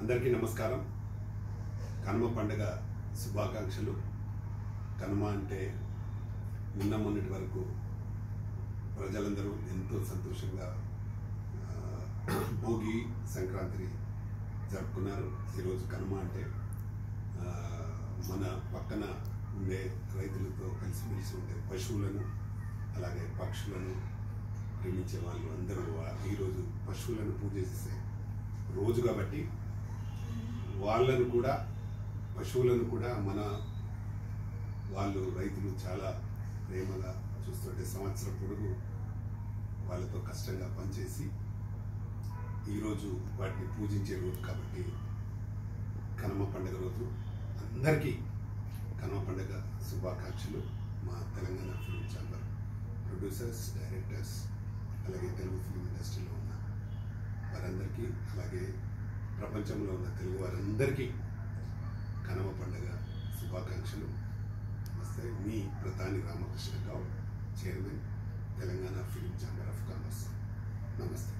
అందరికీ నమస్కారం. కనుమ పండుగ శుభాకాంక్షలు. కనుమ అంటే మొన్నటి వరకు ప్రజలందరూ ఎంతో సంతోషంగా భోగి సంక్రాంతి జరుపుకున్నారు. ఈరోజు కనుమ అంటే మన పక్కన ఉండే రైతులతో కలిసిమెలిసి ఉండే పశువులను అలాగే పక్షులను ప్రేమించే వాళ్ళు అందరూ ఈరోజు పశువులను పూజ చేసే రోజు కాబట్టి వాళ్ళను కూడా పశువులను కూడా మన వాళ్ళు రైతులు చాలా ప్రేమగా చూస్తుంటే సంవత్సరం పొడుగు వాళ్ళతో కష్టంగా పనిచేసి ఈరోజు వాటిని పూజించే రోజు కాబట్టి కనుమ పండుగ రోజు అందరికీ కనుమ పండుగ శుభాకాంక్షలు. మా Telangana film chamber producers, directors అలాగే తెలుగు ఫిల్మ్ ఇండస్ట్రీలో ఉన్న వారందరికీ అలాగే ప్రపంచంలో ఉన్న తెలుగు వారందరికీ కనుమ పండుగ శుభాకాంక్షలు. నమస్తే. మీ ప్రధాని Ramakrishna Goud, chairman, Telangana film chamber of commerce. నమస్తే.